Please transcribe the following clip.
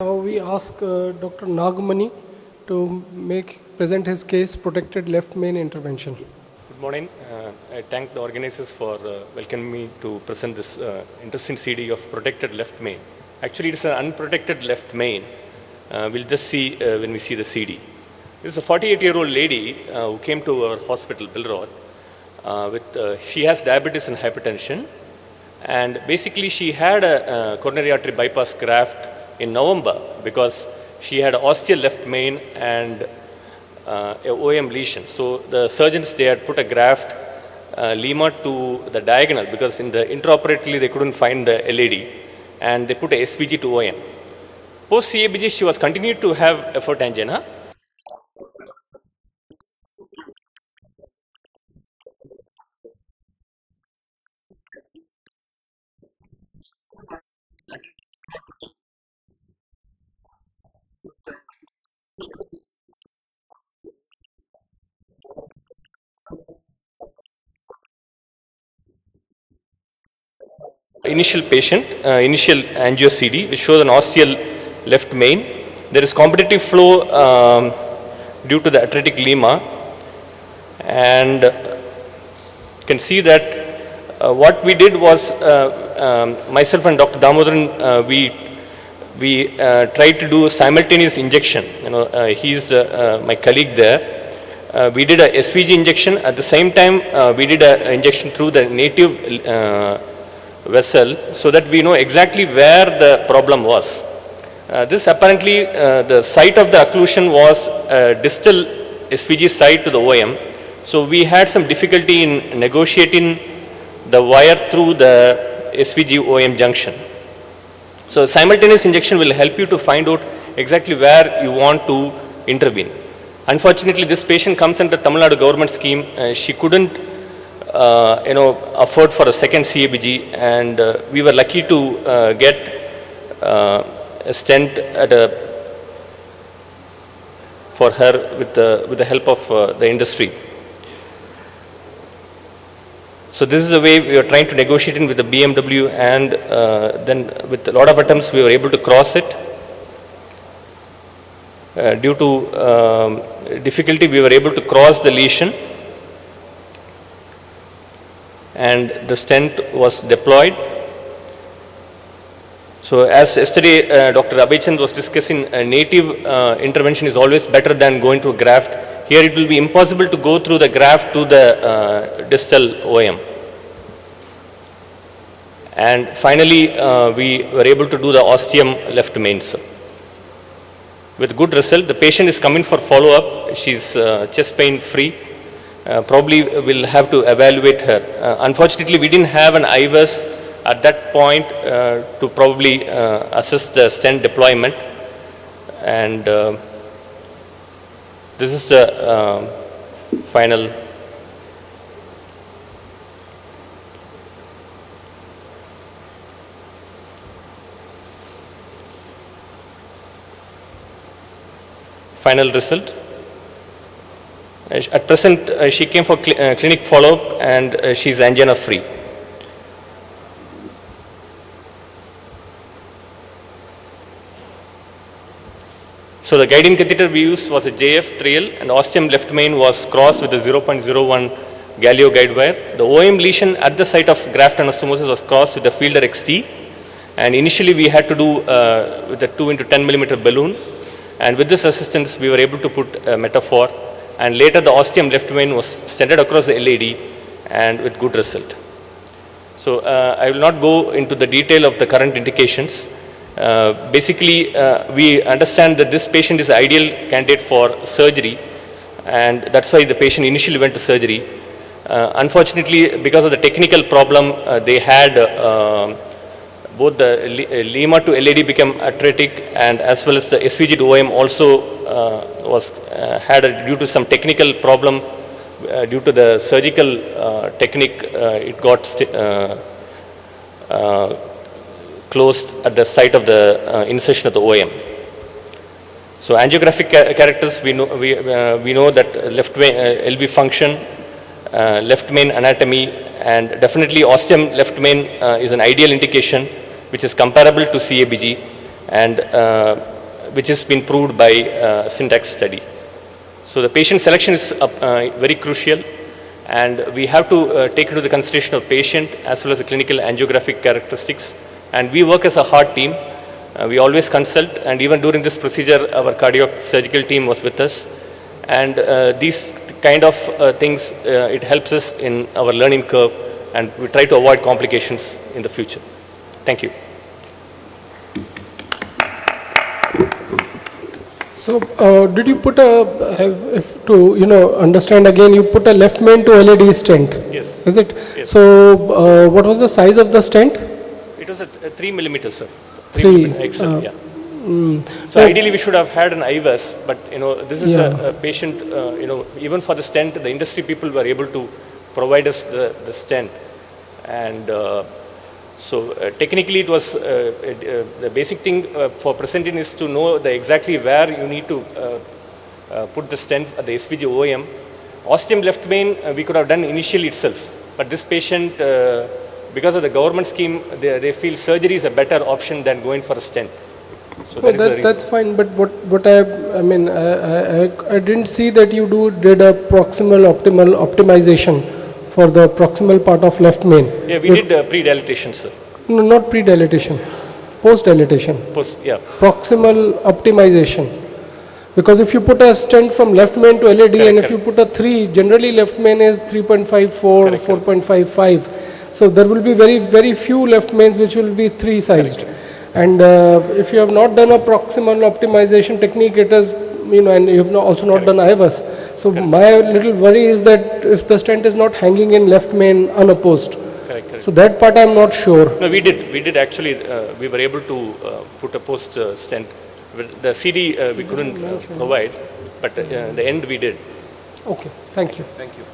Now we ask Dr. Nagmani to present his case, protected left main intervention. Good morning. I thank the organizers for welcoming me to present this interesting CD of protected left main. Actually, it's an unprotected left main. We'll just see when we see the CD. This is a 48-year-old lady who came to our hospital, Bilrod. She has diabetes and hypertension, and basically she had a coronary artery bypass graft in November because she had ostial left main and a OM lesion. So the surgeons, they had put a graft Lima to the diagonal because in the intraoperatively they couldn't find the LAD, and they put a SVG to OM. Post CABG, she was continued to have effort angina. Initial patient, initial angio CD, which shows an ostial left main. There is competitive flow due to the atretic Lima, and you can see that what we did was myself and Dr. Damodaran, we tried to do simultaneous injection. He's my colleague there. We did a SVG injection. At the same time, we did an injection through the native vessel so that we know exactly where the problem was. This apparently, the site of the occlusion was distal SVG site to the OM. So we had some difficulty in negotiating the wire through the SVG OM junction. So simultaneous injection will help you to find out exactly where you want to intervene. Unfortunately, this patient comes under Tamil Nadu government scheme. She couldn't afford for a second CABG, and we were lucky to get a stent for her with the help of the industry. So this is the way we are trying to negotiate in with the BMW, and then with a lot of attempts we were able to cross it. Due to difficulty, we were able to cross the lesion, and the stent was deployed. So as yesterday Dr. Abhaychand was discussing, native intervention is always better than going to a graft. Here it will be impossible to go through the graft to the distal OM. And finally we were able to do the ostium left main, sir. With good result. The patient is coming for follow-up. She's chest pain free. Probably we'll have to evaluate her. Unfortunately, we didn't have an IVUS at that point to probably assess the stent deployment. And this is the final result. At present, she came for clinic follow-up, and she's angina free. So the guiding catheter we used was a JF3L, and ostium left main was crossed with a 0.01 Galio guide wire. The OM lesion at the site of graft anastomosis was crossed with the Fielder XT, and initially we had to do with a 2 into 10 millimeter balloon, and with this assistance we were able to put a metaphor, and later the ostium left main was stented across the LAD, and with good result. So I will not go into the detail of the current indications. Basically, we understand that this patient is an ideal candidate for surgery, and that's why the patient initially went to surgery. Unfortunately, because of the technical problem, they had both the Lima to LAD became atretic, and as well as the SVG to OM also was due to some technical problem, due to the surgical technique, it got closed at the site of the insertion of the OM. So angiographic characters, we know that left main LV function, left main anatomy, and definitely ostium left main is an ideal indication which is comparable to CABG. and which has been proved by syntax study. So the patient selection is very crucial, and we have to take into the consideration of patient as well as the clinical angiographic characteristics. And we work as a heart team. We always consult, and even during this procedure, our cardiac surgical team was with us. And these kind of things, it helps us in our learning curve, and we try to avoid complications in the future. Thank you. So, did you put if to understand again, you put a left main to LED stent? Yes. Is it? Yes. So, what was the size of the stent? It was a 3 millimeters, sir. 3 XL, yeah. So ideally we should have had an IVAS, but this is a patient, even for the stent, the industry people were able to provide us the stent. And so technically it was, the basic thing for presenting is to know exactly where you need to put the stent at the SVG OEM. Ostium left main we could have done initially itself, but this patient, because of the government scheme, they feel surgery is a better option than going for a stent. So that's fine, but what I didn't see that you did a proximal optimal optimization for the proximal part of left main. Yeah, we did pre-dilatation, sir. No, not pre-dilatation, post-dilatation. Yeah. Proximal optimization. Because if you put a stent from left main to LED, and if you put a 3, generally left main is 3.54, 4.55. So there will be very, very few left mains which will be 3 sized. And if you have not done a proximal optimization technique, it is, and you have also not done IVAS. So my little worry is that if the stent is not hanging in left main unopposed. Correct. So that part I am not sure. No, we did actually, we were able to put a post stent. The CD we couldn't provide, but the end we did. Okay, thank you. Thank you.